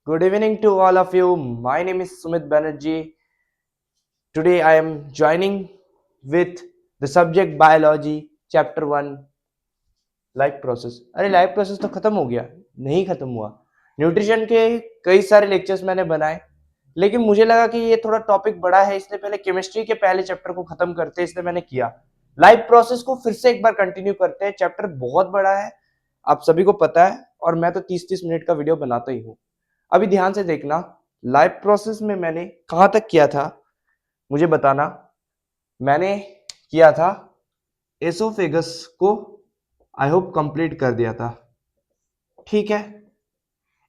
Good evening to all of you. My name is Sumit Banerjee. Today I am joining with the subject biology, chapter 1, life process. अरे life process तो खत्म हो गया? नहीं खत्म हुआ। न्यूट्रिशन के कई सारे लेक्चर्स मैंने बनाए, लेकिन मुझे लगा कि ये थोड़ा टॉपिक बड़ा है, इसलिए पहले केमिस्ट्री के पहले चैप्टर को खत्म करते हैं, इसलिए मैंने किया। लाइफ प्रोसेस को फिर से एक बार कंटिन्यू करते हैं। चैप्टर बहुत बड़ा है, आप सभी को पता है, और मैं तो 30-30 मिनट का वीडियो बनाता ही हूँ। अभी ध्यान से देखना, लाइफ प्रोसेस में मैंने कहां तक किया था मुझे बताना। मैंने किया था एसोफेगस को, आई होप कंप्लीट कर दिया था। ठीक है,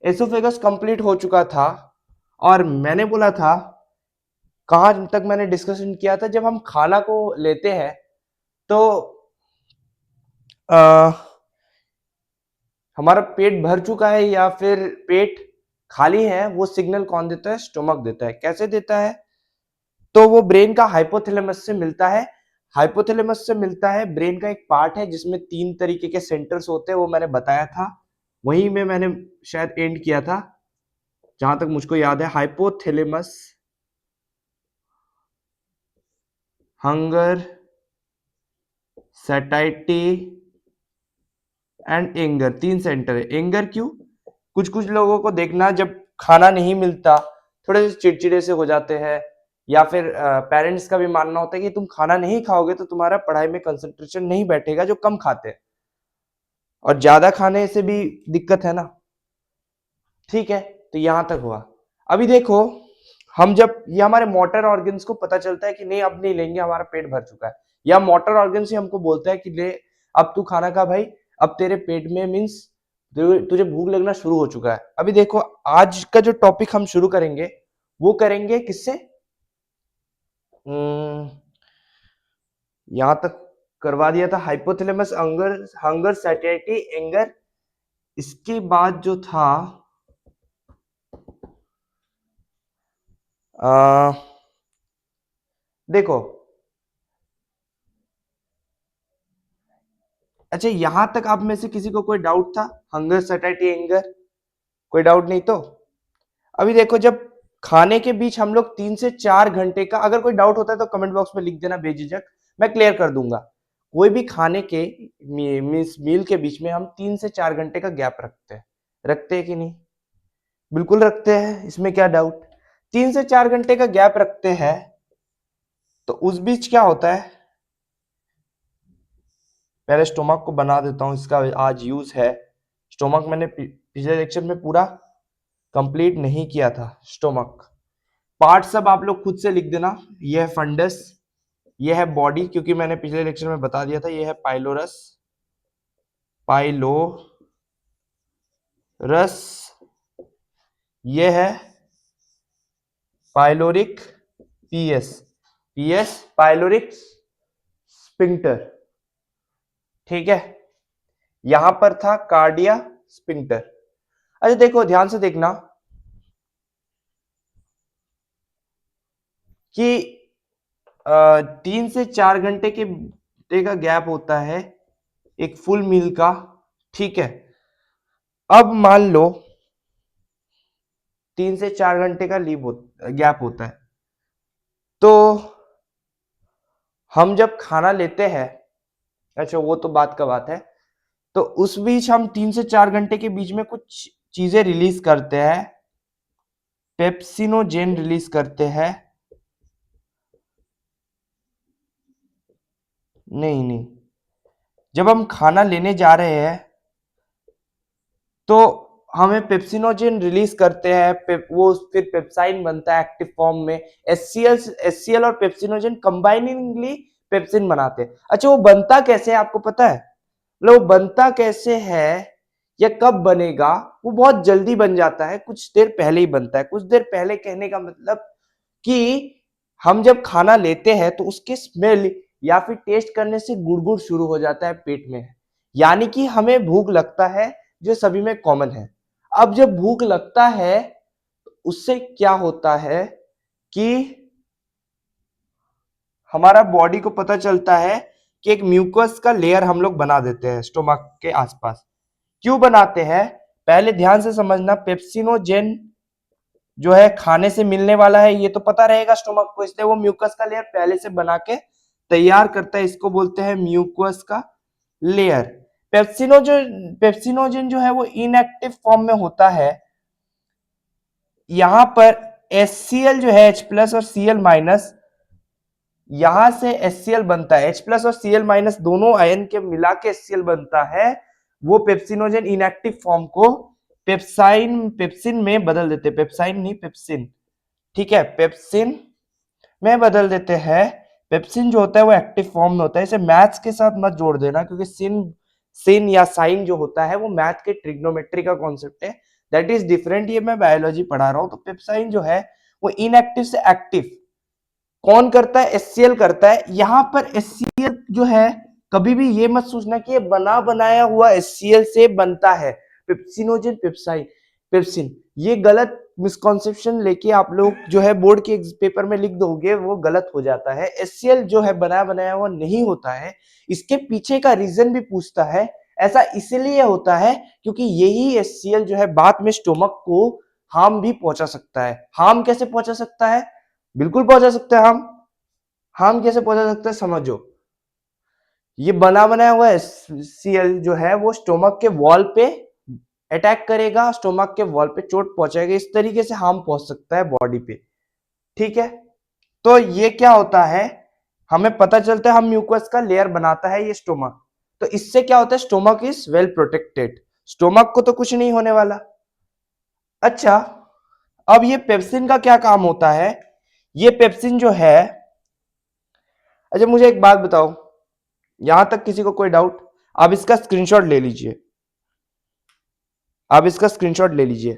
एसोफेगस कंप्लीट हो चुका था, और मैंने बोला था, कहां तक मैंने डिस्कशन किया था, जब हम खाना को लेते हैं तो आ, हमारा पेट भर चुका है या फिर पेट खाली है, वो सिग्नल कौन देता है? स्टोमक देता है। कैसे देता है? तो वो ब्रेन का हाइपोथैलेमस से मिलता है। हाइपोथैलेमस से मिलता है, ब्रेन का एक पार्ट है जिसमें 3 तरीके के सेंटर्स होते हैं, वो मैंने बताया था। वहीं में मैंने शायद एंड किया था, जहां तक मुझको याद है। Hypothalamus, hunger, satisfactory and anger, 3 centre है। एंगर क्यों? कुछ कुछ लोगों को देखना, जब खाना नहीं मिलता थोड़े से चिड़चिड़े से हो जाते हैं, या फिर पेरेंट्स का भी मानना होता है कि तुम खाना नहीं खाओगे तो तुम्हारा पढ़ाई में कंसंट्रेशन नहीं बैठेगा, जो कम खाते हैं। और ज्यादा खाने से भी दिक्कत है ना। ठीक है, तो यहां तक हुआ। अभी देखो, हम जब ये हमारे मोटर ऑर्गन्स को पता चलता है कि नहीं अब नहीं लेंगे, हमारा पेट भर चुका है, या मोटर ऑर्गन से हमको बोलता है कि ले अब तू खाना खा भाई, अब तेरे पेट में मीन्स तुझे भूख लगना शुरू हो चुका है। अभी देखो, आज का जो टॉपिक हम शुरू करेंगे वो करेंगे किससे? यहां तक करवा दिया था, हाइपोथैलेमस, हंगर, हंगर सैटिस्फैक्टी, एंगर। इसके बाद जो था देखो, अच्छा यहां तक आप में से किसी को कोई डाउट था? हंगर सैटिस्फैक्टी एंगर, कोई डाउट नहीं तो? अभी देखो, जब खाने के बीच हम लोग 3 से 4 घंटे का, अगर कोई डाउट होता है तो कमेंट बॉक्स में लिख देना बेझिझक, मैं क्लियर कर दूंगा। कोई भी खाने के मील के बीच में हम 3 से 4 घंटे का गैप रखते हैं कि नहीं? बिल्कुल रखते हैं, इसमें क्या डाउट? 3 से 4 घंटे का गैप रखते हैं, तो उस बीच क्या होता है? पहले स्टोमक को बना देता हूं, इसका आज यूज है। स्टोमक मैंने पिछले लेक्चर में पूरा कंप्लीट नहीं किया था। स्टोमक पार्ट सब आप लोग खुद से लिख देना। यह है फंडस, यह है बॉडी, क्योंकि मैंने पिछले लेक्चर में बता दिया था। यह है पाइलोरस, पाइलोरस, यह है pyloric, PS, PS pyloric sphincter. ठीक है, यहां पर था कार्डिया स्पिंक्टर। अच्छा देखो, ध्यान से देखना कि 3 से 4 घंटे का गैप होता है एक फुल मील का। ठीक है, अब मान लो 3 से 4 घंटे का गैप होता है, तो हम जब खाना लेते हैं, अच्छा वो तो बात का बात है, तो उस बीच हम 3 से 4 घंटे के बीच में कुछ चीजें रिलीज करते हैं, पेप्सिनोजेन रिलीज करते हैं। नहीं नहीं, जब हम खाना लेने जा रहे हैं तो हमें पेप्सिनोजेन रिलीज करते हैं, वो फिर पेप्साइन बनता है एक्टिव फॉर्म में। एचसीएल और पेप्सिनोजेन कंबाइनिंगली पेप्सिन बनाते हैं। अच्छा वो बनता कैसे है आपको पता है? मतलब वो बनता कैसे है या कब बनेगा? वो बहुत जल्दी बन जाता है, कुछ देर पहले ही बनता है। कुछ देर पहले कहने का मतलब कि हम जब खाना लेते हैं तो उसके स्मेल या फिर टेस्ट करने से गुड़गुड़ शुरू हो जाता है पेट में, यानी कि हमें भूख लगता है, जो सभी में कॉमन है। अब जब भूख लगता है तो उससे क्या होता है कि हमारा बॉडी को पता चलता है कि एक म्यूकस का लेयर हम लोग बना देते हैं स्टोमक के आसपास। क्यों बनाते हैं? पहले ध्यान से समझना, पेप्सिनोजेन जो है खाने से मिलने वाला है, ये तो पता रहेगा स्टोमक को, इसलिए वो म्यूकस का लेयर पहले से बना के तैयार करता है, इसको बोलते हैं म्यूकस का लेयर। पेप्सिनोजन जो है वो इनएक्टिव फॉर्म में होता है। यहां पर HCl जो है H+ और Cl-, यहां से HCl बनता है, H+ और Cl- दोनों आयन के मिला के HCl बनता है। वो पेप्सिनोजन इनएक्टिव फॉर्म को पेप्सिन में बदल देते, पेप्साइन नहीं पेप्सिन, ठीक है, पेप्सिन में बदल देते हैं। पेप्सिन जो होता है वो एक्टिव फॉर्म में होता है। इसे मैथ्स के साथ मत जोड़ देना, क्योंकि सिन या साइन जो होता है वो मैथ के ट्रिग्नोमेट्री का कॉन्सेप्ट है, दैट इज डिफरेंट। ये मैं बायोलॉजी पढ़ा रहा हूं। तो पेप्साइन जो है वो इनएक्टिव से एक्टिव कौन करता है? HCl करता है। यहां पर HCl जो है, कभी भी ये मत सोचना कि ये बना बनाया हुआ HCl से बनता है पेप्सिनोजन पेप्सिन, ये गलत मिसकॉन्सेप्शन लेके आप लोग जो है बोर्ड के पेपर में लिख दोगे, वो गलत हो जाता है। HCl जो है बनाया बनाया हुआ नहीं होता है। इसके पीछे का रीजन भी पूछता है। ऐसा इसलिए होता है क्योंकि यही HCl जो है बाद में स्टोमक को हार्म भी पहुंचा सकता है। हार्म कैसे पहुंचा सकता है? बिल्कुल पहुंचा सकते हैं हम कैसे पहुंचा सकते हैं, समझो। ये बना बनाया हुआ HCl जो है वो स्टोमक के वॉल पे अटैक करेगा, स्टोमक के वॉल पे चोट पहुंचाएगा, इस तरीके से हार्म पहुंच सकता है बॉडी पे, ठीक है। तो ये क्या होता है, हमें पता चलता है हम म्यूकस का लेयर बनाता है ये स्टोमक। तो इससे क्या होता है, stomach is well protected, stomach को तो कुछ नहीं होने वाला। अच्छा, अब ये पेप्सिन का क्या काम होता है? ये पेप्सिन जो है, अच्छा मुझे एक बात बताओ, यहां तक किसी को कोई डाउट? आप इसका स्क्रीनशॉट ले लीजिए, आप इसका स्क्रीनशॉट ले लीजिए।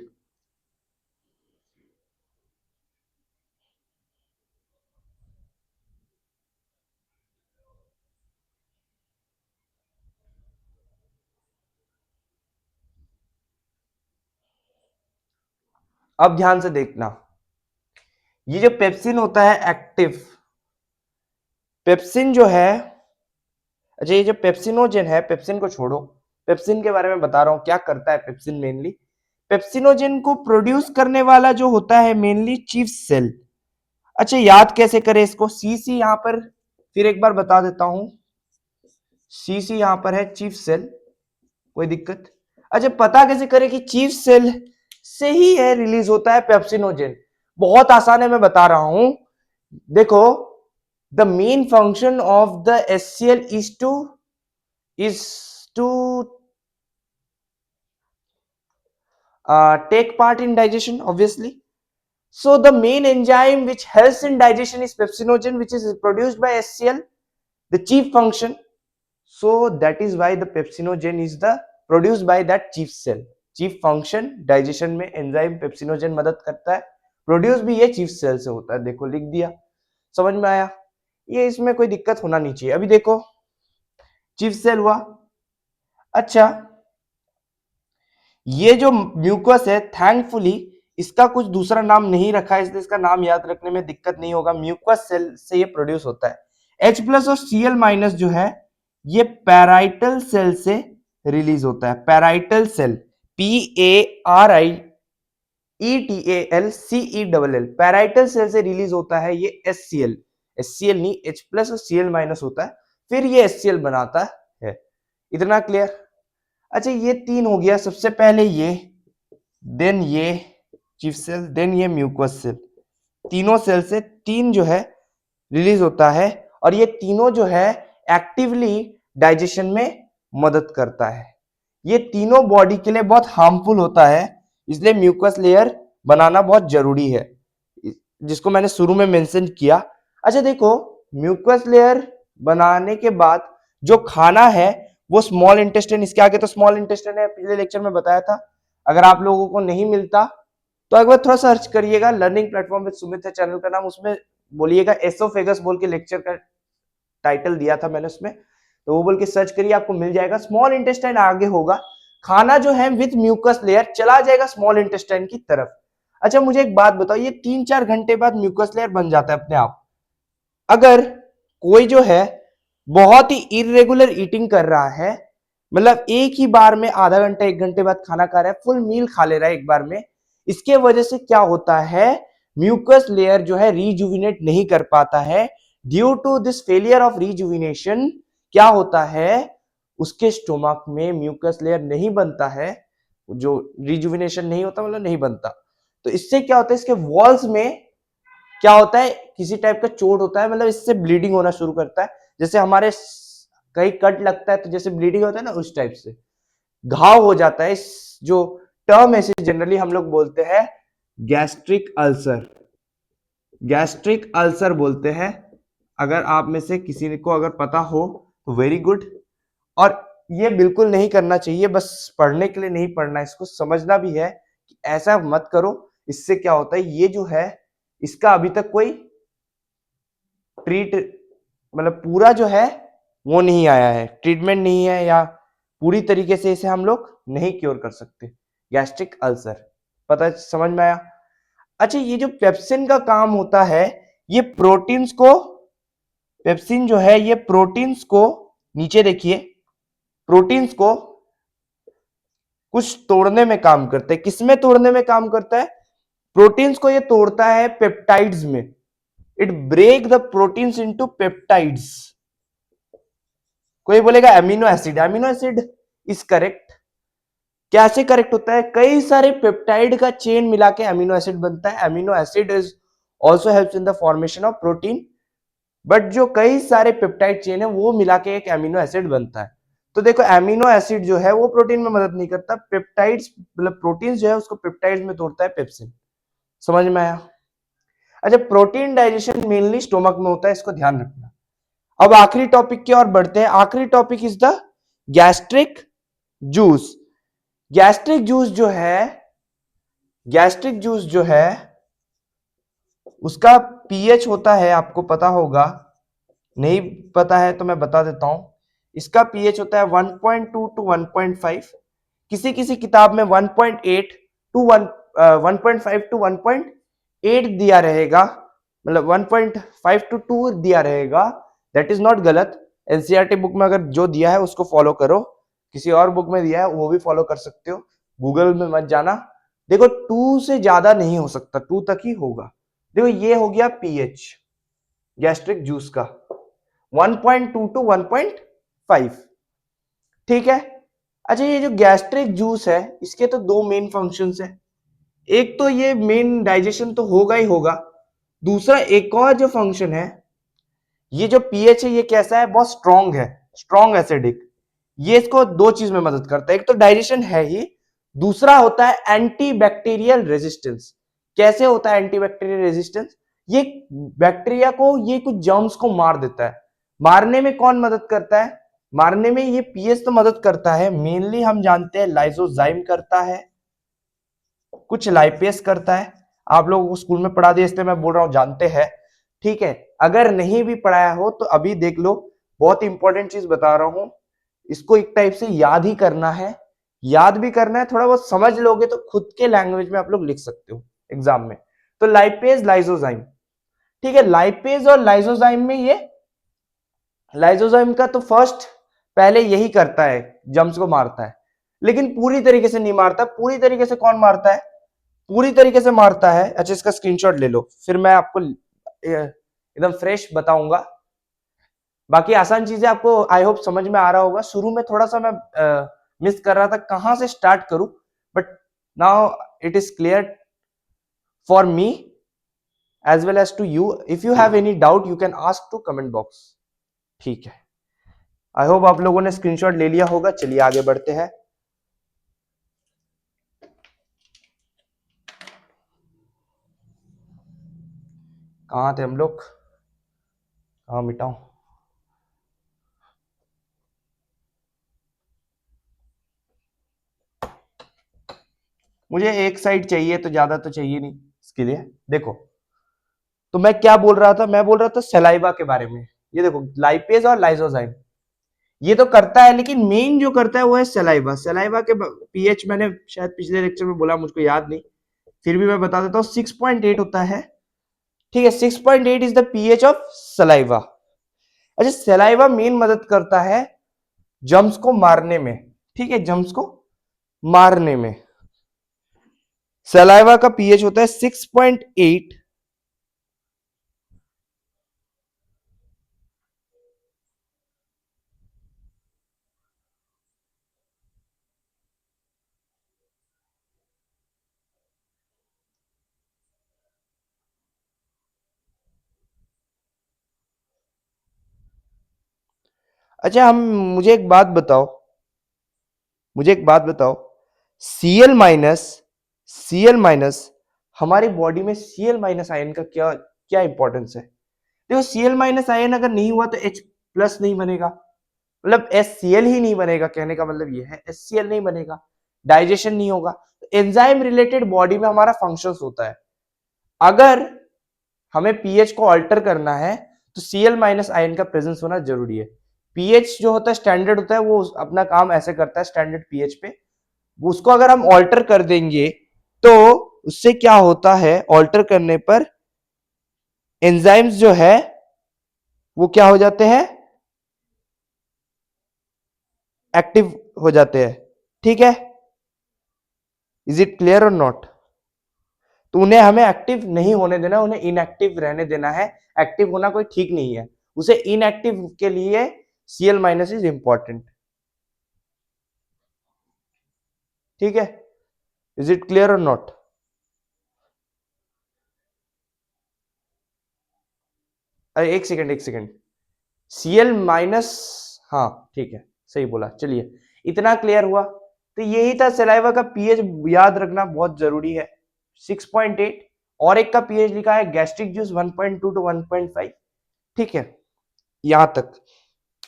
अब ध्यान से देखना, ये जो पेप्सिन होता है एक्टिव पेप्सिन जो है, अच्छा ये जो पेप्सिनोजेन है, पेप्सिन को छोड़ो, पेप्सिन के बारे में बता रहा हूं क्या करता है पेप्सिन मेनली। पेप्सिनोजेन को प्रोड्यूस करने वाला जो होता है मेनली चीफ सेल। अच्छा याद कैसे करें इसको? सी यहां पर फिर एक बार बता देता हूं, सी यहां पर है चीफ सेल, कोई दिक्कत? अच्छा पता कैसे करें कि चीफ सेल से ही है रिलीज होता है पेप्सिनोजेन? बहुत आसान है, मैं बता रहा हूं, देखो। The main function of the HCl is to take part in digestion, obviously. So the main enzyme which helps in digestion is pepsinogen, which is produced by HCl, the chief function. So that is why the pepsinogen is the produced by that chief cell. chief function digestion में enzyme pepsinogen मदद करता है, produce भी ये chief cell से होता है। देखो लिख दिया, समझ में आया? ये इसमें कोई दिक्कत होना नहीं चाहिए। अभी देखो chief cell हुआ। अच्छा ये जो म्यूकस है, थैंकफुली इसका कुछ दूसरा नाम नहीं रखा है, इसलिए इसका नाम याद रखने में दिक्कत नहीं होगा। म्यूकस सेल से ये प्रोड्यूस होता है। H+ और Cl- जो है ये पैराइटल सेल से रिलीज होता है। Parietal cell, PARIETALCELL, parietal cell से रिलीज होता है ये HCl नहीं, H+ और Cl- होता है, फिर ये HCl बनाता है। इतना क्लियर? अच्छा ये तीन हो गया, सबसे पहले ये, देन ये चीफ सेल, देन ये म्यूकस सेल, तीनों सेल से तीन जो है रिलीज होता है, और ये तीनों जो है एक्टिवली डाइजेशन में मदद करता है। ये तीनों बॉडी के लिए बहुत हार्मफुल होता है, इसलिए म्यूकस लेयर बनाना बहुत जरूरी है, जिसको मैंने शुरू में मेंशन किया। अच्छा देखो, म्यूकस लेयर बनाने के बाद जो खाना है वो स्मॉल इंटेस्टाइन, इसके आगे तो स्मॉल इंटेस्टाइन है, पिछले लेक्चर में बताया था। अगर आप लोगों को नहीं मिलता तो एक बार थोड़ा सर्च करिएगा, लर्निंग प्लेटफॉर्म विद सुमित है चैनल का नाम, उसमें बोलिएगा एसोफेगस बोल के लेक्चर का टाइटल दिया था मैंने उसमें, तो वो बोल के सर्च करिए, आपको मिल जाएगा। स्मॉल इंटेस्टाइन आगे होगा, खाना जो है विथ म्यूकस लेयर चला जाएगा स्मॉल इंटेस्टाइन की तरफ। अच्छा मुझे एक बात बताओ, ये 3-4 घंटे बाद म्यूकस लेयर बन जाता है अपने आप। अगर कोई जो है बहुत ही इरेगुलर ईटिंग कर रहा है, मतलब एक ही बार में आधा घंटा 1 घंटे बाद खाना खा रहा है, फुल मील खा ले रहा है एक बार में, इसके वजह से क्या होता है, म्यूकस लेयर जो है रिजुविनेट नहीं कर पाता है। Due to this failure of rejuvenation क्या होता है, उसके स्टोमक में म्यूकस लेयर नहीं बनता है, जो रिजुविनेशन नहीं होता मतलब नहीं बनता। तो इससे क्या होता है, इसके वॉल्स में क्या होता है, किसी टाइप का चोट होता है, मतलब इससे ब्लीडिंग होना शुरू करता है। जैसे हमारे कहीं कट लगता है तो जैसे ब्लीडिंग होता है ना, उस टाइप से घाव हो जाता है। इस जो टर्म है जनरली हम लोग बोलते हैं गैस्ट्रिक अल्सर, गैस्ट्रिक अल्सर बोलते हैं। अगर आप में से किसी को अगर पता हो तो वेरी गुड। और ये बिल्कुल नहीं करना चाहिए, बस पढ़ने के लिए नहीं पढ़ना, इसको समझना भी है कि ऐसा मत करो। इससे क्या होता है, ये जो है इसका अभी तक कोई ट्रीट मतलब पूरा जो है वो नहीं आया है, ट्रीटमेंट नहीं है, या पूरी तरीके से इसे हम लोग नहीं क्योर कर सकते। गैस्ट्रिक अल्सर पता समझ में आया। अच्छा, ये जो पेप्सिन का काम होता है, ये प्रोटीन्स को, पेप्सिन जो है ये प्रोटीन्स को, नीचे देखिए, प्रोटीन्स को कुछ तोड़ने में काम करता है। किसमें तोड़ने में काम करता है, प्रोटीन्स को ये तोड़ता है पेप्टाइड्स में। It break the proteins into peptides. कोई बोलेगा amino acid, amino acid is correct. कैसे करेक्ट होता है, कई सारे पेप्टाइड का चेन मिला के एमिनो एसिड बनता है। Amino acid is also helps in the formation of protein, but जो कई सारे पेप्टाइड चेन है वो मिला के एक एमिनो एसिड बनता है। तो देखो एमिनो एसिड जो है वो प्रोटीन में मदद नहीं करता, पेप्टाइड्स मतलब प्रोटीन जो है उसको पेप्टाइड्स में तोड़ता है पेप्सिन। समझ में आया। अच्छा, प्रोटीन डाइजेशन मेनली स्टोमक में होता है, इसको ध्यान रखना। अब आखिरी टॉपिक की ओर बढ़ते हैं। आखिरी topic is the gastric juice. Gastric juice जो है, गैस्ट्रिक जूस जो है उसका पीएच होता है, आपको पता होगा, नहीं पता है तो मैं बता देता हूं। इसका पीएच होता है 1.2 टू 1.5, किसी किसी किताब में 1.8 टू 1.5 टू 1.8 दिया रहेगा, मतलब 1.5 टू 2 दिया रहेगा। दैट इज नॉट गलत। एनसीईआरटी बुक में अगर जो दिया है उसको फॉलो करो, किसी और बुक में दिया है वो भी फॉलो कर सकते हो, गूगल में मत जाना। देखो 2 से ज्यादा नहीं हो सकता, 2 तक ही होगा। देखो ये हो गया पीएच गैस्ट्रिक जूस का, 1.2 टू 1.5। ठीक है। अच्छा, ये जो गैस्ट्रिक जूस है इसके तो दो मेन फंक्शंस है। एक तो ये मेन डाइजेशन तो होगा ही होगा, दूसरा एक और जो फंक्शन है, ये जो पीएच है ये कैसा है, बहुत स्ट्रॉन्ग है, स्ट्रॉन्ग एसिडिक। ये इसको दो चीज में मदद करता है, एक तो डाइजेशन है ही, दूसरा होता है एंटीबैक्टीरियल रेजिस्टेंस। कैसे होता है एंटीबैक्टीरियल रेजिस्टेंस, ये बैक्टीरिया को, ये कुछ जर्म्स को मार देता है। मारने में कौन मदद करता है, मारने में ये पीएच तो मदद करता है, मेनली हम जानते हैं लाइसोजाइम करता है, कुछ लाइपेस करता है। आप लोगों को स्कूल में पढ़ा दिया इसलिए मैं बोल रहा हूं जानते हैं। ठीक है, अगर नहीं भी पढ़ाया हो तो अभी देख लो, बहुत इंपॉर्टेंट चीज बता रहा हूं, इसको एक टाइप से याद ही करना है, याद भी करना है, थोड़ा बहुत समझ लोगे तो खुद के लैंग्वेज में आप लोग लिख सकते हो एग्जाम में। तो लाइपेज लाइसोजाइम, ठीक है, लाइपेज और लाइसोजाइम में ये, लाइसोजाइम का तो फर्स्ट पहले यही करता है, जम्स को मारता है, लेकिन पूरी तरीके से नहीं मारता। पूरी तरीके से कौन मारता है, पूरी तरीके से मारता है, अच्छा इसका स्क्रीनशॉट ले लो फिर मैं आपको एकदम फ्रेश बताऊंगा। बाकी आसान चीजें आपको आई होप समझ में आ रहा होगा। शुरू में थोड़ा सा मैं मिस कर रहा था कहां से स्टार्ट करूं, but now it is clear for me as well as to you. If you have any doubt you can ask to comment box. ठीक है, आई होप आप लोगों ने स्क्रीनशॉट ले लिया होगा। चलिए आगे बढ़ते हैं। कहां थे हम लोग, कहां मिटाऊं, मुझे एक साइड चाहिए तो ज्यादा तो चाहिए नहीं इसके लिए। देखो तो मैं क्या बोल रहा था, मैं बोल रहा था सलाइवा के बारे में। ये देखो लाइपेज और लाइसोजाइम ये तो करता है, लेकिन मेन जो करता है वो है सलाइवा। सलाइवा के पीएच मैंने शायद पिछले लेक्चर में बोला, मुझको याद नहीं, फिर भी मैं बता देता हूँ, 6.8 होता है। ठीक है, 6.8 is the pH of saliva. अच्छा, सलाइवा मेन मदद करता है जम्स को मारने में, ठीक है, जम्स को मारने में। सलाइवा का पीएच होता है 6.8। अच्छा, हम मुझे एक बात बताओ, मुझे एक बात बताओ, Cl माइनस, Cl माइनस, हमारी बॉडी में Cl माइनस आयन का क्या क्या इंपॉर्टेंस है? देखो, Cl माइनस आयन अगर नहीं हुआ तो H प्लस नहीं बनेगा, मतलब HCl ही नहीं बनेगा, कहने का मतलब ये है HCl नहीं बनेगा, डाइजेशन नहीं होगा। एंजाइम रिलेटेड बॉडी में हमारा फंक्शंस होता है। अगर हमें पीएच को अल्टर करना है तो Cl माइनस आयन का प्रेजेंस होना जरूरी है। पीएच जो होता है स्टैंडर्ड होता है, वो अपना काम ऐसे करता है स्टैंडर्ड पीएच पे, उसको अगर हम ऑल्टर कर देंगे तो उससे क्या होता है, ऑल्टर करने पर एंजाइम्स जो है वो क्या हो जाते हैं, एक्टिव हो जाते हैं। ठीक है, is it clear or not? तो उन्हें हमें एक्टिव नहीं होने देना, उन्हें इनएक्टिव रहने देना है। एक्टिव होना कोई ठीक नहीं है, उसे इनएक्टिव के लिए Cl माइनस इज इंपॉर्टेंट। ठीक है, is it clear or not? अरे एक सेकंड, एक सेकंड, Cl माइनस, हाँ ठीक है, सही बोला। चलिए, इतना क्लियर हुआ। तो यही था सलाइवा का पीएच, याद रखना बहुत जरूरी है, 6.8। और एक का पीएच लिखा है गैस्ट्रिक जूस 1.2 टू 1.5। ठीक है, यहां तक।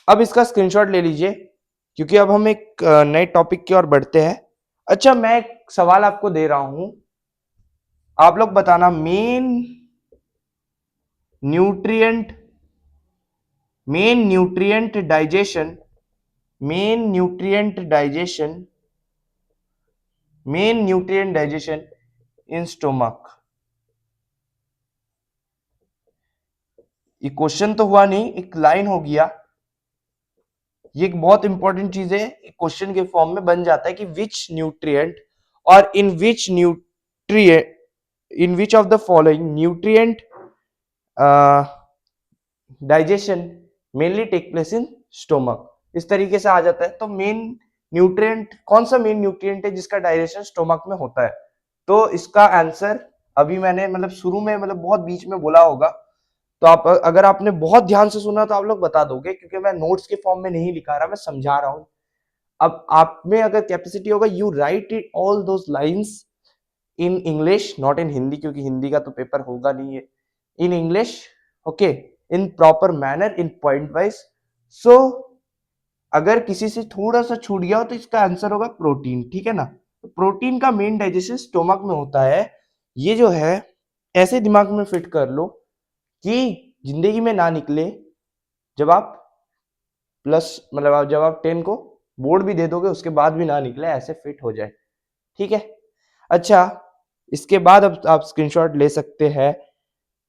अब इसका स्क्रीनशॉट ले लीजिए, क्योंकि अब हम एक नए टॉपिक की ओर बढ़ते हैं। अच्छा, मैं एक सवाल आपको दे रहा हूं, आप लोग बताना, nutrient main nutrient digestion main nutrient digestion main nutrient digestion in stomach. ये क्वेश्चन तो हुआ नहीं, एक लाइन हो गया। ये एक बहुत इंपॉर्टेंट चीज है, क्वेश्चन के फॉर्म में बन जाता है कि विच न्यूट्रिएंट और in which of the following nutrient digestion mainly take place in stomach. इस तरीके से आ जाता है। तो मेन न्यूट्रिएंट कौन सा, मेन न्यूट्रिएंट है जिसका डाइजेशन स्टोमक में होता है? तो इसका आंसर अभी मैंने मतलब शुरू में, मतलब बहुत बीच में बोला होगा, तो आप अगर आपने बहुत ध्यान से सुना तो आप लोग बता दोगे, क्योंकि मैं नोट्स के फॉर्म में नहीं लिखा रहा, मैं समझा रहा हूं। अब आप में अगर कैपेसिटी होगा, you write it all those lines in English, not in Hindi, क्योंकि हिंदी का तो पेपर होगा नहीं है, in English, okay, in proper manner, in point wise. So अगर किसी से थोड़ा सा छूट गया हो तो इसका आंसर होगा प्रोटीन। ठीक है ना? तो प्रोटीन का मेन डाइजेशन स्टोमक में होता है। ये जो है ऐसे दिमाग में फिट कर लो कि जिंदगी में ना निकले, जब आप प्लस, मतलब जब आप 10 को बोर्ड भी दे दोगे उसके बाद भी ना निकले, ऐसे फिट हो जाए। ठीक है, अच्छा, इसके बाद अब आप स्क्रीनशॉट ले सकते हैं।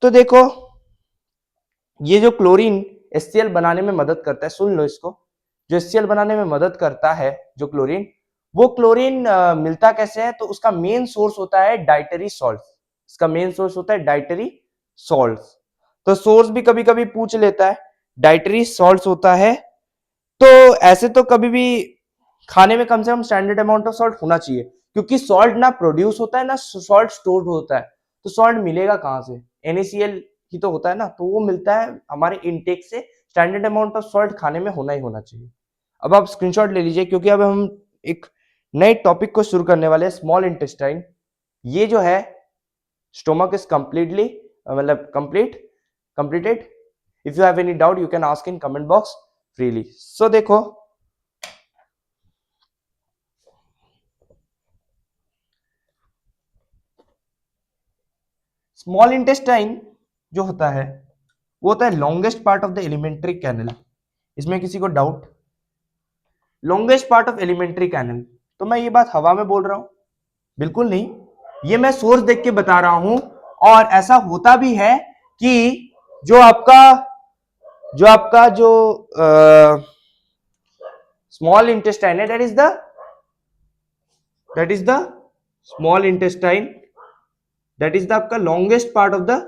तो देखो, ये जो क्लोरीन HCl बनाने में मदद करता है, सुन लो इसको, जो HCl बनाने में मदद करता है जो क्लोरीन, वो क्लोरीन मिलता कैसे है? तो उसका मेन सोर्स होता है डाइटरी सॉल्ट। इसका मेन सोर्स होता है डाइटरी सॉल्ट। तो सोर्स भी कभी कभी पूछ लेता है, डाइटरी सॉल्ट होता है। तो ऐसे तो कभी भी खाने में कम से कम स्टैंडर्ड अमाउंट ऑफ सॉल्ट होना चाहिए, क्योंकि सॉल्ट ना प्रोड्यूस होता है ना सॉल्ट स्टोर होता है। तो सॉल्ट मिलेगा कहां से? NaCl ही तो होता है ना, तो वो मिलता है हमारे इनटेक से। स्टैंडर्ड अमाउंट ऑफ सॉल्ट खाने में होना ही होना चाहिए। अब आप स्क्रीनशॉट ले लीजिए, क्योंकि अब हम एक नए टॉपिक को शुरू करने वाले हैं, स्मॉल इंटेस्टाइन। ये जो है स्टोमक इज कंप्लीटली, मतलब completed. If you have any doubt you can ask in comment box freely. So देखो, स्मॉल इंटेस्टाइन जो होता है वो होता है longest part of the alimentary canal. इसमें किसी को doubt? Longest part of alimentary canal, तो मैं ये बात हवा में बोल रहा हूं? बिल्कुल नहीं, ये मैं सोर्स देख के बता रहा हूं। और ऐसा होता भी है कि जो आपका जो स्मॉल इंटेस्टाइन है, that is the small intestine that is the आपका longest part of the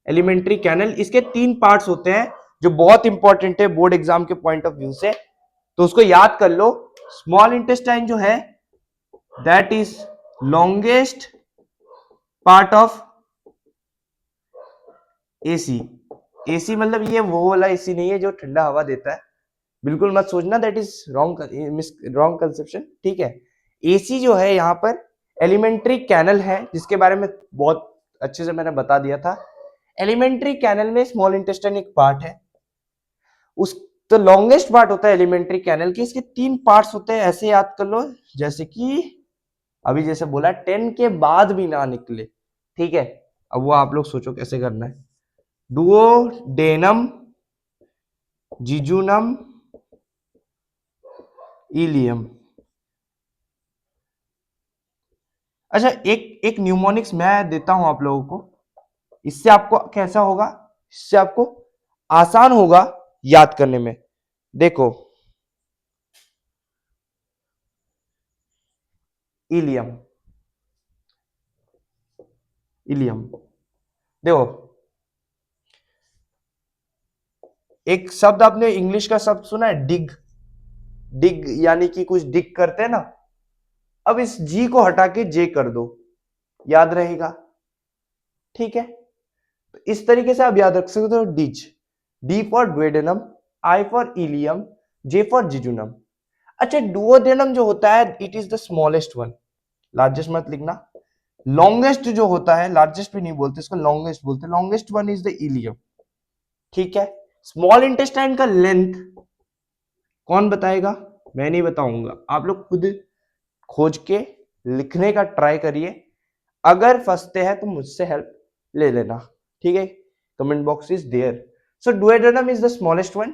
alimentary canal. इसके 3 पार्ट्स होते हैं जो बहुत इंपॉर्टेंट है बोर्ड एग्जाम के पॉइंट ऑफ व्यू से, तो उसको याद कर लो। स्मॉल इंटेस्टाइन जो है that is longest part of AC. AC मतलब ये वो वाला एसी नहीं है जो ठंडा हवा देता है, बिल्कुल मत सोचना, दैट इज रॉन्ग कंसेप्शन, ठीक है। एसी जो है यहाँ पर एलिमेंट्री कैनल है, जिसके बारे में बहुत अच्छे से मैंने बता दिया था। एलिमेंट्री कैनल में स्मॉल इंटेस्टाइन एक पार्ट है, उस तो लॉन्गेस्ट पार्ट होता है एलिमेंट्री कैनल के। इसके 3 पार्ट्स होते हैं, ऐसे याद कर लो जैसे कि अभी जैसे बोला 10 के बाद भी ना निकले, ठीक है। अब वो आप लोग सोचो कैसे करना है। Duodenum, jejunum, ileum. अच्छा, एक न्यूमोनिक्स मैं देता हूं आप लोगों को, इससे आपको कैसा होगा, इससे आपको आसान होगा याद करने में। देखो, इलियम, इलियम, देखो एक शब्द आपने इंग्लिश का शब्द सुना है, डिग। डिग यानी कि कुछ डिग करते हैं ना। अब इस जी को हटा के जे कर दो, याद रहेगा, ठीक है। तो इस तरीके से आप याद रख सकते हो डिज, D for duodenum, I for ileum, J for jejunum. अच्छा, डुओडेनम जो होता है it is the smallest one, largest मत लिखना। लॉन्गेस्ट जो होता है, लार्जेस्ट भी नहीं बोलते इसको, लॉन्गेस्ट बोलते हैं, longest one is the ilium, ठीक है। स्मॉल इंटेस्टाइन का लेंथ कौन बताएगा, मैं नहीं बताऊंगा, आप लोग खुद खोज के लिखने का ट्राई करिए। अगर फंसते हैं तो मुझसे हेल्प ले लेना, ठीक है। Comment box is there. So duodenum is the smallest one,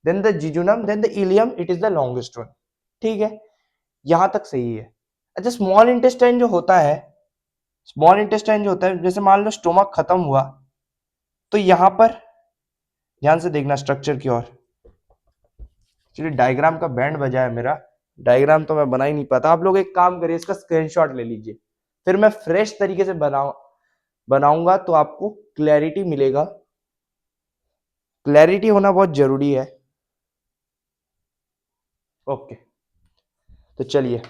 then the jejunum, then the ileum, it is the longest one, ठीक है। यहां तक सही है। अच्छा, स्मॉल इंटेस्टाइन जो होता है, स्मॉल इंटेस्टाइन जो होता है, जैसे मान लो स्टोमक खत्म हुआ, तो यहां पर ध्यान से देखना स्ट्रक्चर की ओर। एक्चुअली डायग्राम का बैंड बजा है मेरा, डायग्राम तो मैं बना ही नहीं पाता। आप लोग एक काम करिए, इसका स्क्रीनशॉट ले लीजिए, फिर मैं फ्रेश तरीके से बनाऊंगा तो आपको क्लैरिटी मिलेगा। क्लैरिटी होना बहुत जरूरी है। ओके, तो चलिए,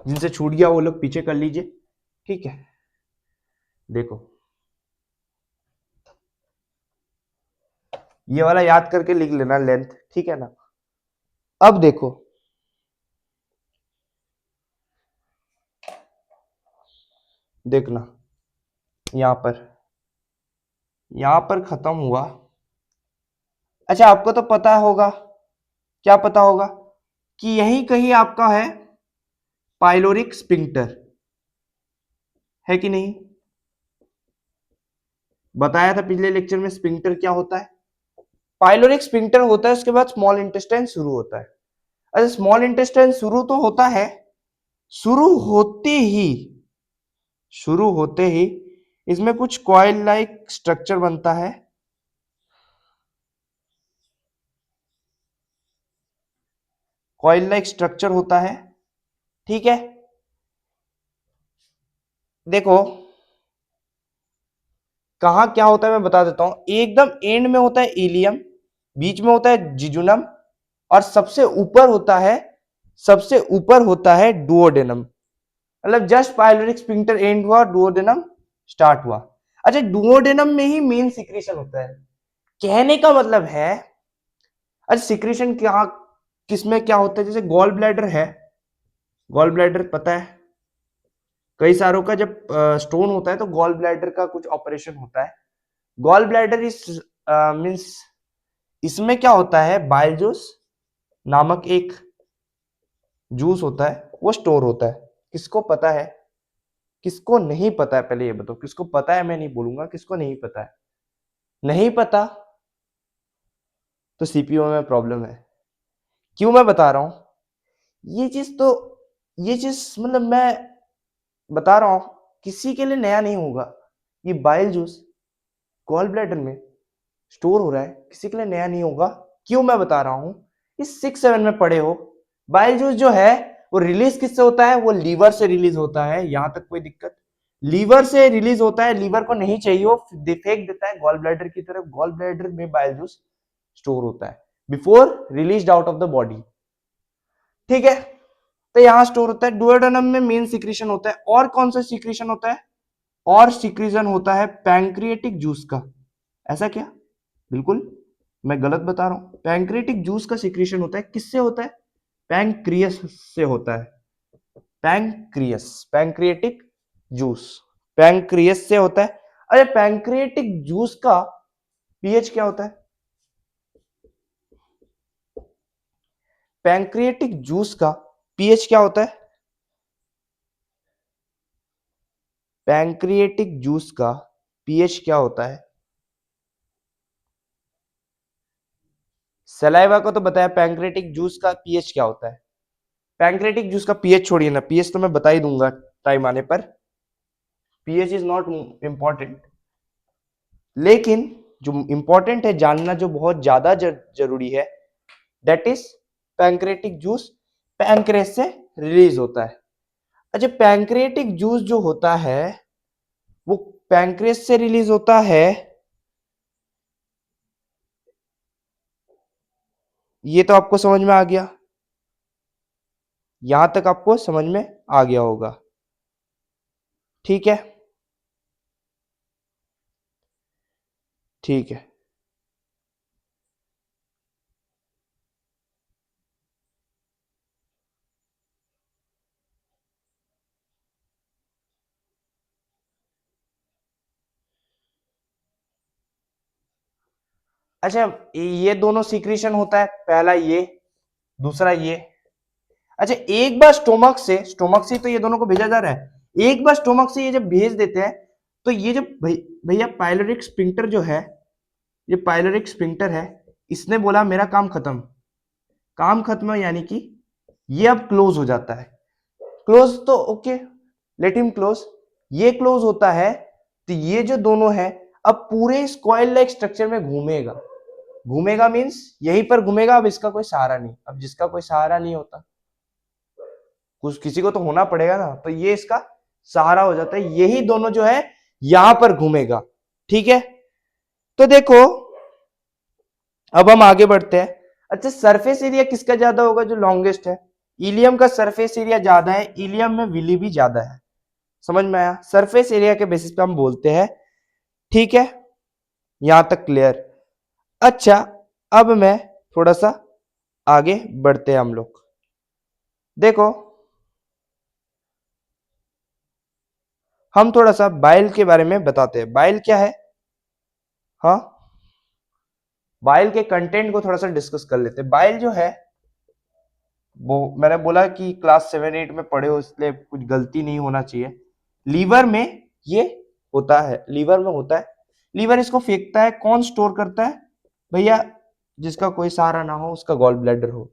जिनसे छूट गया वो लोग पीछे कर लीजिए, ठीक है। देखो, ये वाला याद करके लिख लेना लेंथ, ठीक है ना। अब देखो, देखना यहां पर खत्म हुआ। अच्छा, आपको तो पता होगा, क्या पता होगा कि यही कहीं आपका है पाइलोरिक स्पिंक्टर, है कि नहीं। बताया था पिछले लेक्चर में स्पिंक्टर क्या होता है, पाइलोरिक स्पिंक्टर होता है, उसके बाद स्मॉल इंटेस्टाइन शुरू होता है। अच्छा, स्मॉल इंटेस्टाइन शुरू तो होता है, शुरू होते ही शुरू होते ही इसमें कुछ कॉइल लाइक स्ट्रक्चर बनता है, कॉइल लाइक स्ट्रक्चर होता है, ठीक है। देखो कहा क्या होता है मैं बता देता हूं, एकदम एंड में होता है इलियम, बीच में होता है जिजुनम, और सबसे ऊपर होता है डुओडेनम। मतलब जस्ट पाइलोरिक स्फिंक्टर एंड हुआ, डुओडेनम स्टार्ट हुआ। अच्छा, डुओडेनम में ही मेन सिक्रीशन होता है, कहने का मतलब है। अच्छा, सिक्रीशन क्या किसमें क्या होता है, जैसे गॉल ब्लैडर है, गॉल ब्लैडर पता है, कई सारों का जब स्टोन होता है तो गॉल ब्लैडर का कुछ ऑपरेशन होता है। गॉल ब्लैडर इस मींस इसमें क्या होता है, बाइल जूस नामक एक जूस होता है, वो स्टोर होता है। किसको पता है, किसको नहीं पता है, पहले ये बताओ किसको पता है, मैं नहीं बोलूंगा किसको नहीं पता है। नहीं पता तो सीपीयू में प्रॉब्लम है। क्यों मैं बता रहा हूं ये चीज, तो ये चीज मतलब मैं बता रहा हूं किसी के लिए नया नहीं होगा। ये बाइल जूस गॉल ब्लैडर में स्टोर हो रहा है, किसी के लिए नया नहीं होगा। क्यों मैं बता रहा हूं, इस 6-7 में पढ़े हो, बाइल जूस जो है वो रिलीज किससे होता है, वो लीवर से रिलीज होता है, यहां तक कोई दिक्कत। लीवर से रिलीज होता है, लीवर को नहीं चाहिए वो फेंक देता है गॉल ब्लैडर की तरफ, गॉल ब्लैडर में बाइल जूस स्टोर होता है before release out of the body. ठीक है, तो यहां स्टोर होता है। डुओडेनम में मेन सिक्रीशन होता है, और कौन सा सिक्रीशन होता है, और सिक्रीशन होता है पैंक्रियाटिक जूस का। ऐसा क्या, बिल्कुल मैं गलत बता रहा हूं, पैंक्रियाटिक जूस का सिक्रीशन होता है, किससे होता है, पैंक्रियस से होता है, पैंक्रियस, पैंक्रियाटिक जूस पैंक्रियस से होता है। अरे पैंक्रियाटिक जूस का पीएच क्या होता है, पैंक्रियाटिक जूस का पीएच क्या होता है, पैंक्रियाटिक जूस का पीएच क्या होता है, सलाइवा को तो बताया, पैंक्रियाटिक जूस का पीएच क्या होता है। पैंक्रियाटिक जूस का पीएच छोड़िए ना, पीएच तो मैं बता ही दूंगा टाइम आने पर, पीएच इज नॉट इंपॉर्टेंट, लेकिन जो इंपॉर्टेंट है जानना, जो बहुत ज्यादा जरूरी है, दैट इज पैंक्रियाटिक जूस पैंक्रेस से रिलीज होता है। अच्छा, पैंक्रियाटिक जूस जो होता है वो पैंक्रेस से रिलीज होता है, ये तो आपको समझ में आ गया, यहां तक आपको समझ में आ गया होगा। ठीक है, ठीक है। अच्छा, ये दोनों सीक्रेशन होता है, पहला ये, दूसरा ये। अच्छा, एक बार स्टोमक से तो ये दोनों को भेजा जा रहा है, एक बार स्टोमक से ये जब भेज देते हैं, तो ये जो भैया पाइलोरिक स्फिंक्टर जो है, ये पाइलोरिक स्फिंक्टर है, इसने बोला मेरा काम खत्म, काम खत्म है, यानी कि ये अब क्लोज हो जाता है। क्लोज तो ओके, लेट हिम क्लोज, ये क्लोज होता है, तो ये जो दोनों है अब पूरे स्क्वायर लाइक स्ट्रक्चर में घूमेगा, घूमेगा मीन्स यहीं पर घूमेगा, अब इसका कोई सहारा नहीं, अब जिसका कोई सहारा नहीं होता, कुछ किसी को तो होना पड़ेगा ना, तो ये इसका सहारा हो जाता है, यही दोनों जो है यहां पर घूमेगा। ठीक है, तो देखो अब हम आगे बढ़ते हैं। अच्छा, सरफेस एरिया किसका ज्यादा होगा, जो लॉन्गेस्ट है, इलियम का सरफेस एरिया ज्यादा है, इलियम में विली भी ज्यादा है। समझ में आया, सरफेस एरिया के बेसिस पे हम बोलते हैं। ठीक है, यहां तक क्लियर। अच्छा, अब मैं थोड़ा सा आगे बढ़ते हैं हम लोग। देखो, हम थोड़ा सा बाइल के बारे में बताते हैं, बाइल क्या है। हाँ, बाइल के कंटेंट को थोड़ा सा डिस्कस कर लेते हैं। बाइल जो है वो मैंने बोला कि क्लास 7-8 में पढ़े हो, इसलिए कुछ गलती नहीं होना चाहिए। लीवर में ये होता है, लीवर में होता है, लीवर इसको फेंकता है, कौन स्टोर करता है, भैया जिसका कोई सहारा ना हो, उसका गॉल ब्लैडर हो।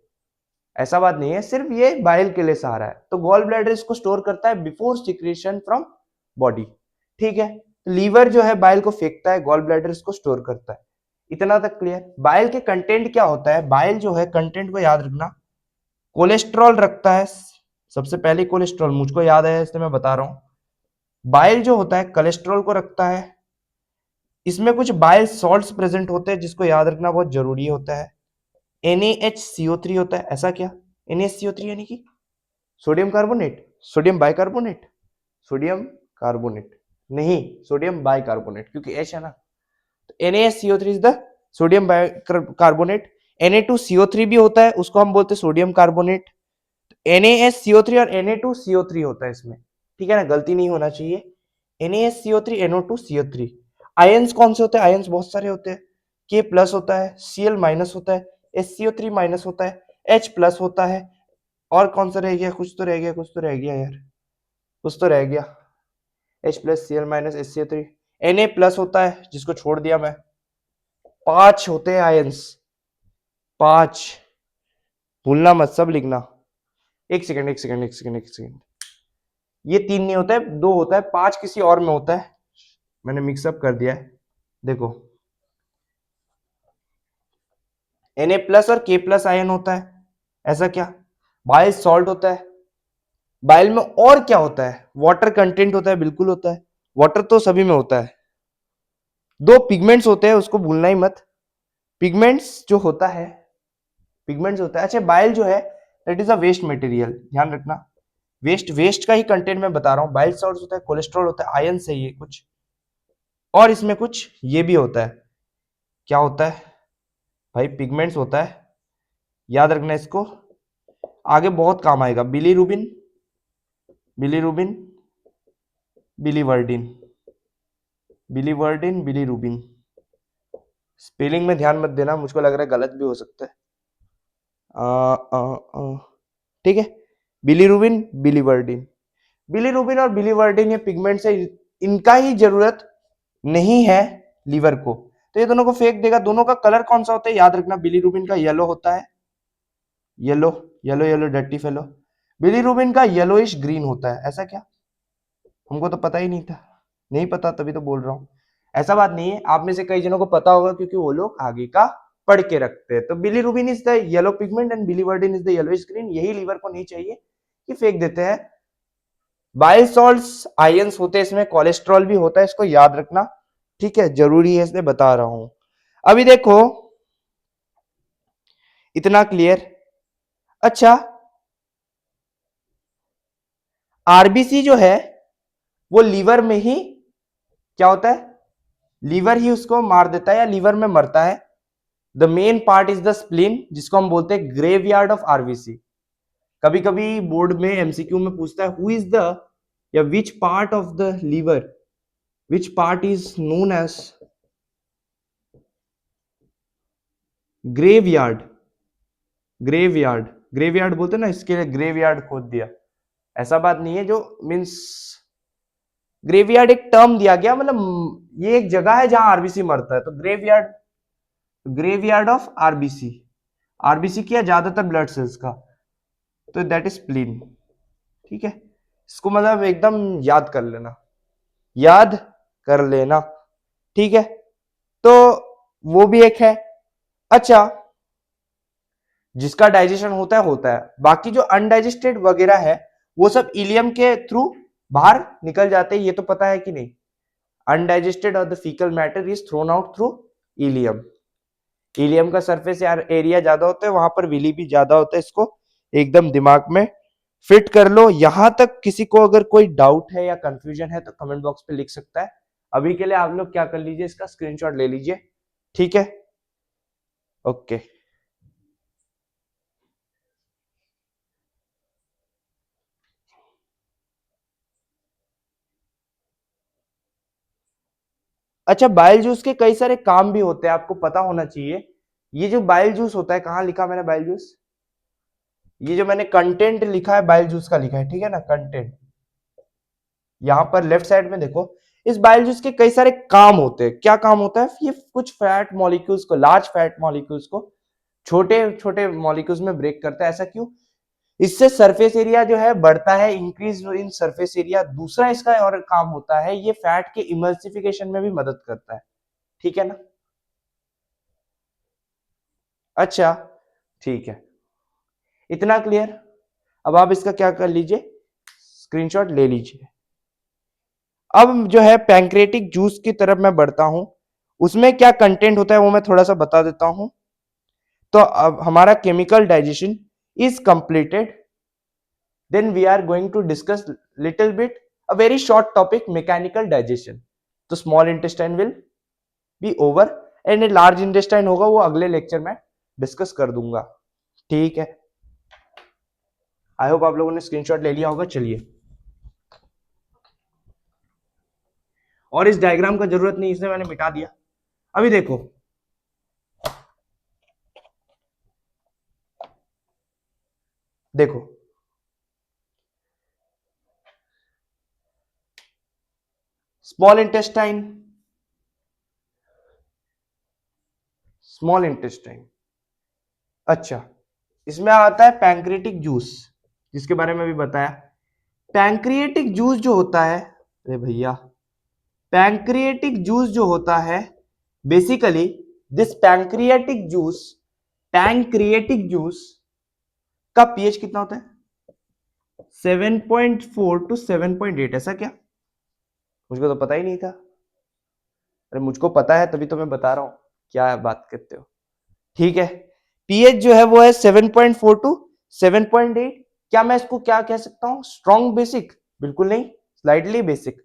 ऐसा बात नहीं है, सिर्फ ये बाइल के लिए सहारा है, तो गॉल ब्लैडर इसको स्टोर करता है बिफोर सिक्रेशन फ्रॉम बॉडी। ठीक है, लीवर जो है बाइल को फेंकता है, गॉल ब्लैडर इसको स्टोर करता है। इतना तक क्लियर। बाइल के कंटेंट क्या होता है, बाइल जो है कंटेंट को याद रखना, कोलेस्ट्रॉल रखता है, सबसे पहले कोलेस्ट्रॉल मुझको याद है इसलिए मैं बता रहा हूं। बाइल जो होता है कोलेस्ट्रॉल को रखता है, इसमें कुछ बाइल सॉल्ट्स प्रेजेंट होते हैं जिसको याद रखना बहुत जरूरी होता है। NaHCO3 होता है, ऐसा क्या, NaHCO3 यानी कि sodium carbonate, sodium bicarbonate, sodium carbonate नहीं, सोडियम बाइकार्बोनेट, क्योंकि H है ना, तो NaHCO3 is the sodium bicarbonate. Na2CO3 भी होता है, उसको हम बोलते हैं सोडियम कार्बोनेट। NaSCO3 और Na2CO3 होता है इसमें, ठीक है ना, गलती नहीं होना चाहिए। NaSCO3 NO2CO3। आयंस कौन से होते हैं, आयंस बहुत सारे होते हैं, K प्लस होता है, Cl माइनस होता है, SCO3 माइनस होता है, H प्लस होता है, और कौन सा रह गया, कुछ तो रह गया, कुछ तो रह गया यार, कुछ तो रह गया, H plus Cl minus SCO3, Na plus होता है जिसको छोड़ दिया मैं। 5 होते हैं आयंस, 5, भूलना मत, सब लिखना। एक सेकंड, एक सेकंड, एक सेकंड, एक सेकंड, ये 3 नहीं होता है, 2 होता है, 5 किसी और में होता है, मैंने मिक्सअप कर दिया है। देखो, Na प्लस और K प्लस आयन होता है, ऐसा क्या, बाइल सॉल्ट होता है, बाइल में और क्या होता है? वाटर कंटेंट होता है, बिल्कुल होता है, वाटर तो सभी में होता है। दो पिगमेंट्स होते हैं, उसको भूलना ही मत। पिगमेंट्स जो होता है, पिगमेंट्स होता है। अच्छा, बाइल जो है that is a waste material, ध्यान रखना। वेस्ट का ही कंटेंट मैं बता रहा हूँ। बाइल सॉल्ट्स होता है, कोलेस्ट्रॉल होता है, आयन से ये कुछ, और इसमें कुछ ये भी होता है। क्या होता है भाई? पिगमेंट्स होता है, याद रखना इसको, आगे बहुत काम आएगा। Bilirubin, bilirubin, biliverdin, biliverdin, bilirubin. Spelling में ध्यान मत देना, मुझको लग रहा है गलत भी हो सकता है। ठीक है, बिलीरुबिन, बिलीवर्डिन। बिलीरुबिन और बिलीवर्डिन ये पिगमेंट्स है, इनका ही जरूरत नहीं है लीवर को, तो ये दोनों को फेंक देगा। दोनों का कलर कौन सा होता है याद रखना? बिलीरुबिन का येलो होता है, yellow, yellow yellow dirty fellow. Bilirubin का येलोइश ग्रीन होता है। ऐसा क्या? हमको तो पता ही नहीं था, नहीं पता तभी तो बोल रहा हूँ। ऐसा बात नहीं है, आप में से कई जनों को पता होगा क्योंकि वो लोग आगे का पढ़ के रखते हैं। तो bilirubin is the yellow pigment and biliverdin is the yellowish green. यही लीवर को नहीं चाहिए कि फेंक देते हैं। बाइल सॉल्ट्स आयंस होते हैं, इसमें कोलेस्ट्रॉल भी होता है, इसको याद रखना, ठीक है, जरूरी है, इसलिए बता रहा हूं। अभी देखो, इतना क्लियर। अच्छा, आरबीसी जो है वो लीवर में ही क्या होता है? लीवर ही उसको मार देता है या लीवर में मरता है। The main part is the spleen, जिसको हम बोलते हैं ग्रेवयार्ड ऑफ आरबीसी। कभी कभी बोर्ड में एमसीक्यू में पूछता है हु इज द या which part of the liver, which part is known as graveyard. Graveyard, graveyard बोलते हैं ना, इसके लिए ग्रेवयार्ड खोद दिया। ऐसा बात नहीं है, जो मीन्स ग्रेवयार्ड एक टर्म दिया गया, मतलब ये एक जगह है जहां आरबीसी मरता है। तो graveyard, graveyard of RBC, RBC किया ज्यादातर ब्लड सेल्स का, तो दैट इज स्प्लीन। ठीक है, इसको मतलब एकदम याद कर लेना, याद कर लेना, ठीक है। तो वो भी एक है। अच्छा, जिसका डाइजेशन होता है, बाकी जो अनडाइजेस्टेड वगैरह है वो सब इलियम के थ्रू बाहर निकल जाते हैं, ये तो पता है कि नहीं? अनडाइजेस्टेड और the faecal matter is thrown out through ileum. Ileum का सरफेस एरिया ज्यादा होता है, वहां पर विली भी ज्यादा होता है। इसको एकदम दिमाग में फिट कर लो। यहां तक किसी को अगर कोई डाउट है या कंफ्यूजन है तो कमेंट बॉक्स पे लिख सकता है। अभी के लिए आप लोग क्या कर लीजिए, इसका स्क्रीनशॉट ले लीजिए, ठीक है, ओके। अच्छा, बाइल जूस के कई सारे काम भी होते हैं, आपको पता होना चाहिए। ये जो बाइल जूस होता है, कहां लिखा मैंने बाइल जूस? ये जो मैंने कंटेंट लिखा है बाइल जूस का लिखा है, ठीक है ना, कंटेंट। यहां पर लेफ्ट साइड में देखो, इस बाइल जूस के कई सारे काम होते हैं। क्या काम होता है? ये कुछ फैट मॉलिक्यूल्स को, लार्ज फैट मॉलिक्यूल्स को छोटे छोटे मॉलिक्यूल्स में ब्रेक करता है। ऐसा क्यों? इससे सरफेस एरिया जो है बढ़ता है, इंक्रीज इन सरफेस एरिया। दूसरा इसका और काम होता है, ये फैट के इमल्सिफिकेशन में भी मदद करता है, ठीक है ना। अच्छा, ठीक है, इतना क्लियर। अब आप इसका क्या कर लीजिए, स्क्रीनशॉट ले लीजिए। अब जो है पैंक्रेटिक जूस की तरफ मैं बढ़ता हूं, उसमें क्या कंटेंट होता है वो मैं थोड़ा सा बता देता हूं। तो अब हमारा chemical digestion is completed, then we are going to discuss little bit a very short topic, mechanical digestion. तो small intestine will be over and large intestine होगा, वो अगले लेक्चर में डिस्कस कर दूंगा, ठीक है। आई होप आप लोगों ने स्क्रीनशॉट ले लिया होगा। चलिए, और इस डायग्राम का जरूरत नहीं, इसलिए मैंने मिटा दिया। अभी देखो, देखो स्मॉल इंटेस्टाइन, स्मॉल इंटेस्टाइन। अच्छा, इसमें आता है पैंक्रियाटिक जूस, जिसके बारे में भी बताया। पैंक्रियाटिक जूस जो होता है, अरे भैया, पैंक्रियाटिक जूस जो होता है, basically this pancreatic juice, pancreatic juice का पीएच कितना होता है? 7.4 to 7.8, ऐसा क्या? मुझको तो पता ही नहीं था। अरे मुझको पता है तभी तो मैं बता रहा हूँ, क्या बात करते हो। ठीक है, पीएच जो है वो है 7.4 टू 7.8। क्या मैं इसको क्या कह सकता हूँ, स्ट्रॉन्ग बेसिक? बिल्कुल नहीं, स्लाइटली बेसिक,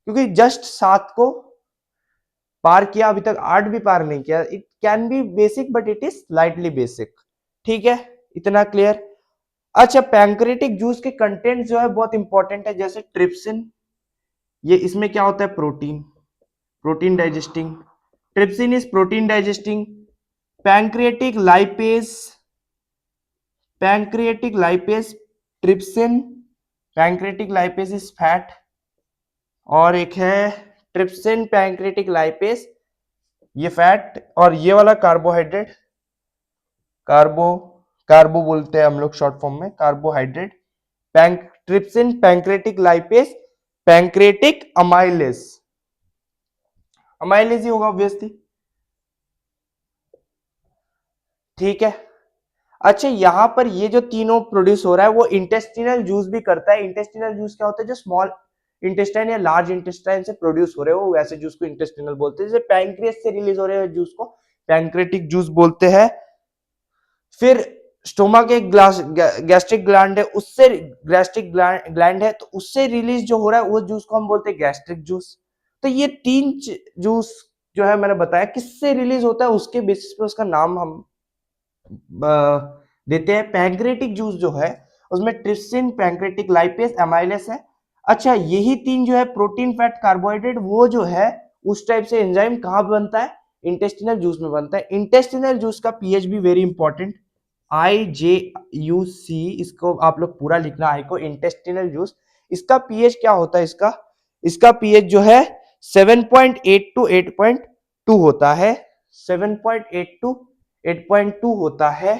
क्योंकि जस्ट 7 को पार किया, अभी तक 8 भी पार नहीं किया। It can be basic but it is slightly basic. ठीक है, इतना क्लियर। अच्छा, पैंक्रेटिक जूस के कंटेंट जो है बहुत इंपॉर्टेंट है, जैसे ट्रिप्सिन, ये इसमें क्या होता है, protein, protein digesting. Trypsin is protein digesting. Pancreatic lipase, pancreatic lipase, trypsin, pancreatic lipase is fat, और एक है ट्रिप्सिन पैंक्रियाटिक लाइपेज, ये फैट, और ये वाला कार्बोहाइड्रेट, कार्बो, कार्बो बोलते हैं हम लोग शॉर्ट फॉर्म में, carbohydrate. Trypsin pancreatic lipase, pancreatic amylase, amylase ही होगा ऑब्वियसली। ठीक है, अच्छा यहां पर ये जो तीनों प्रोड्यूस हो रहा है वो इंटेस्टिनल जूस भी करता है। इंटेस्टिनल जूस क्या होता है, जो स्मॉल इंटेस्टाइन या लार्ज इंटेस्टाइन से प्रोड्यूस हो रहे हो वैसे जूस को इंटेस्टिनल बोलते हैं। जैसे पैंक्रियास से रिलीज हो रहे हैं जूस को पैंक्रेटिक जूस बोलते हैं। फिर स्टोमक एक गैस्ट्रिक ग्लैंड है, उससे गैस्ट्रिक ग्लैंड है, तो उससे रिलीज जो हो रहा है वो जूस को हम बोलते हैं गैस्ट्रिक जूस। तो ये तीन जूस जो है मैंने बताया किससे रिलीज होता है, उसके बेसिस पे उसका नाम हम देते हैं। पैंक्रेटिक जूस जो है उसमें ट्रिप्सिन, पैंक्रेटिक लाइपेज, एमाइलेस है। अच्छा, यही तीन जो है प्रोटीन, फैट, कार्बोहाइड्रेट, वो जो है उस टाइप से एंजाइम कहां बनता है, इंटेस्टिनल जूस में बनता है। इंटेस्टिनल जूस का पीएच भी वेरी इंपॉर्टेंट, IJUC, इसको आप लोग पूरा लिखना आई को, इंटेस्टिनल जूस। इसका पीएच क्या होता है, इसका इसका पीएच जो है 7.8 टू 8.2 होता है, 7.8 टू 8.2 होता है।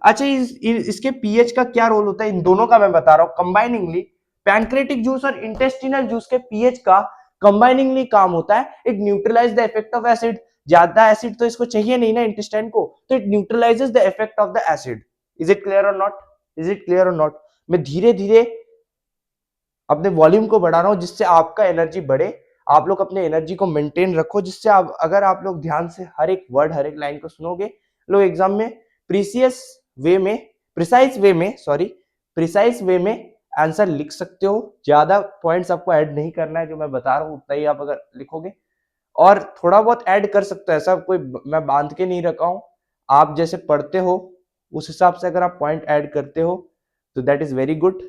अच्छा, इसके पीएच का क्या रोल होता है, इन दोनों का मैं बता रहा हूं कंबाइनिंगली। पैंक्रेटिक जूस और इंटेस्टिनल जूस के पीएच का कंबाइनिंगली काम होता है, it neutralise the effect of acid. ज्यादा एसिड तो इसको चाहिए नहीं ना इंटेस्टाइन को, तो it neutralises the effect of the acid. Is it clear or not, is it clear or not? मैं धीरे धीरे अपने वॉल्यूम को बढ़ा रहा हूं जिससे आपका एनर्जी बढ़े, आप लोग अपने एनर्जी को मेंटेन रखो, जिससे आप, अगर आप लोग ध्यान से हर एक वर्ड, हर एक लाइन को सुनोगे, लोग एग्जाम में प्रीसियस वे में, प्रिसाइज वे में, सॉरी, प्रिसाइज वे में आंसर लिख सकते हो। ज्यादा पॉइंट्स आपको ऐड नहीं करना है, जो मैं बता रहा हूं उतना ही आप अगर लिखोगे, और थोड़ा बहुत ऐड कर सकते हो, ऐसा कोई मैं बांध के नहीं रखा हूं। आप जैसे पढ़ते हो उस हिसाब से अगर आप पॉइंट ऐड करते हो तो दैट इज वेरी गुड।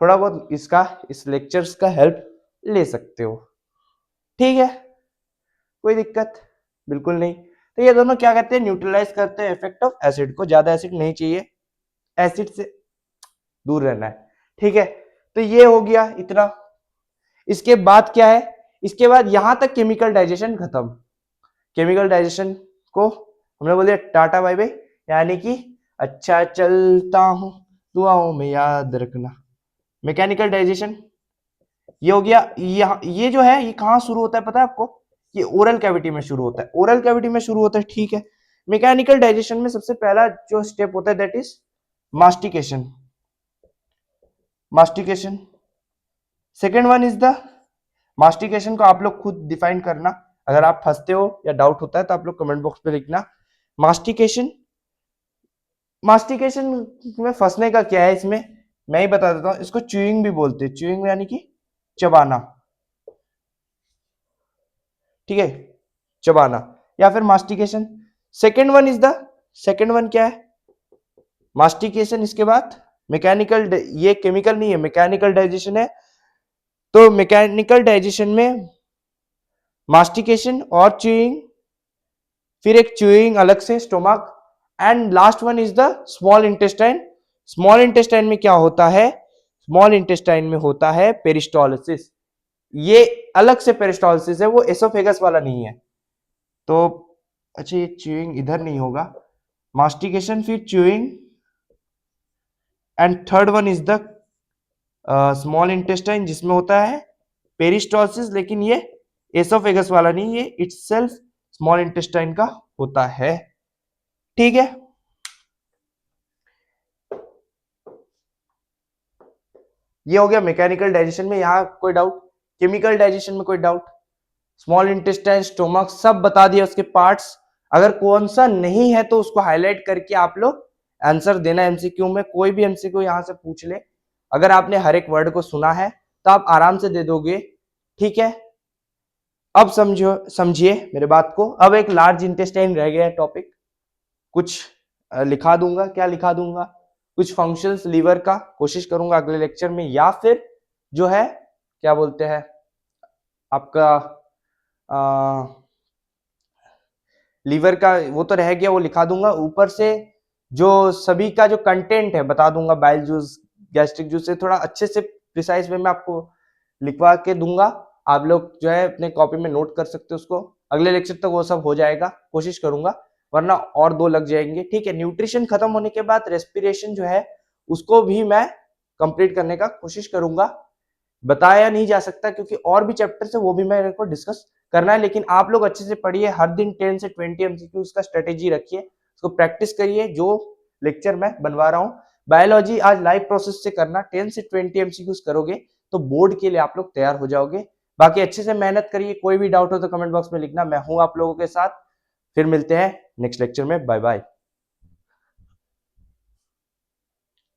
थोड़ा बहुत इसका, इस लेक्चर्स का हेल्प ले सकते हो। ठीक है, कोई दिक्कत बिल्कुल नहीं। तो ये दोनों क्या करते हैं, न्यूट्रलाइज करते हैं इफेक्ट ऑफ एसिड को। ज्यादा एसिड नहीं चाहिए, एसिड से दूर रहना है। ठीक है, तो ये हो गया इतना। इसके बाद क्या है, इसके बाद यहां तक केमिकल डाइजेशन खत्म। केमिकल डाइजेशन को हमने बोल दिया टाटा बाय बाय, यानी कि अच्छा चलता हूं, दुआओं में याद रखना। मैकेनिकल डाइजेशन ये हो गया। ये जो है ये कहां शुरू होता है पता है आपको, ये ओरल कैविटी में शुरू होता है, ओरल कैविटी में शुरू होता है। ठीक है, मैकेनिकल डाइजेशन में सबसे पहला जो स्टेप होता है that is mastication, mastication. Second one is the, mastication को आप लोग खुद डिफाइन करना, अगर आप फंसते हो या डाउट होता है तो आप लोग कमेंट बॉक्स पे लिखना। मास्टिकेशन, मास्टिकेशन में फंसने का क्या है, इसमें मैं ही बता देता हूं, इसको च्यूइंग भी बोलते हैं, च्यूइंग यानी कि चबाना। ठीक है, चबाना या फिर mastication. Second one is the, second one क्या है, मास्टिकेशन। इसके बाद मैकेनिकल, ये केमिकल नहीं है, मैकेनिकल डाइजेशन है। तो मैकेनिकल डाइजेशन में मास्टिकेशन और च्यूइंग, फिर एक च्यूइंग अलग से stomach, and last one is the small intestine. Small intestine में क्या होता है, स्मॉल इंटेस्टाइन में होता है पेरिस्टोलिसिस। ये अलग से पेरिस्टोलिसिस है, वो एसोफेगस वाला नहीं है। तो अच्छा, ये च्यूइंग इधर नहीं होगा, मास्टिकेशन फिर chewing, and third one is the small intestine जिसमें होता है पेरिस्टोलिसिस, लेकिन ये एसोफेगस वाला नहीं, ये इटसेल्फ स्मॉल इंटेस्टाइन का होता है। ठीक है, ये हो गया मैकेनिकल डाइजेशन में, यहाँ कोई डाउट? केमिकल डाइजेशन में कोई डाउट? स्मॉल इंटेस्टाइन, स्टोमक, सब बता दिया उसके पार्ट्स। अगर कौन सा नहीं है तो उसको हाईलाइट करके आप लोग आंसर देना एमसीक्यू में। कोई भी एमसीक्यू यहां से पूछ ले, अगर आपने हर एक वर्ड को सुना है तो आप आराम से दे दोगे, ठीक है। अब समझिए मेरे बात को। अब एक लार्ज इंटेस्टाइन रह गया है टॉपिक, कुछ लिखा दूंगा। क्या लिखा दूंगा? कुछ फंक्शंस लीवर का कोशिश करूंगा अगले लेक्चर में, या फिर जो है क्या बोलते हैं आपका लीवर का, वो तो रह गया, वो लिखा दूंगा। ऊपर से जो सभी का जो कंटेंट है बता दूंगा, बाइल जूस, गैस्ट्रिक जूस से थोड़ा अच्छे से प्रिसाइज वे में आपको लिखवा के दूंगा। आप लोग जो है अपने कॉपी में नोट कर सकते हो उसको। अगले लेक्चर तक वो सब हो जाएगा, कोशिश करूंगा, वरना और 2 लग जाएंगे, ठीक है। न्यूट्रिशन खत्म होने के बाद रेस्पिरेशन जो है उसको भी मैं कंप्लीट करने का कोशिश करूंगा। बताया नहीं जा सकता क्योंकि और भी चैप्टर्स है, वो भी मेरे को डिस्कस करना है। लेकिन आप लोग अच्छे से पढ़िए, हर दिन 10 से 20 एमसीक्यूज का स्ट्रेटेजी रखिए, उसको प्रैक्टिस करिए जो लेक्चर मैं बनवा रहा हूँ। बायोलॉजी आज लाइव प्रोसेस से करना, 10 से 20 एमसीक्यूज करोगे तो बोर्ड के लिए आप लोग तैयार हो जाओगे। बाकी अच्छे से मेहनत करिए। कोई भी डाउट हो तो कमेंट बॉक्स में लिखना, मैं हूं आप लोगों के साथ। फिर मिलते हैं नेक्स्ट लेक्चर में। Bye bye.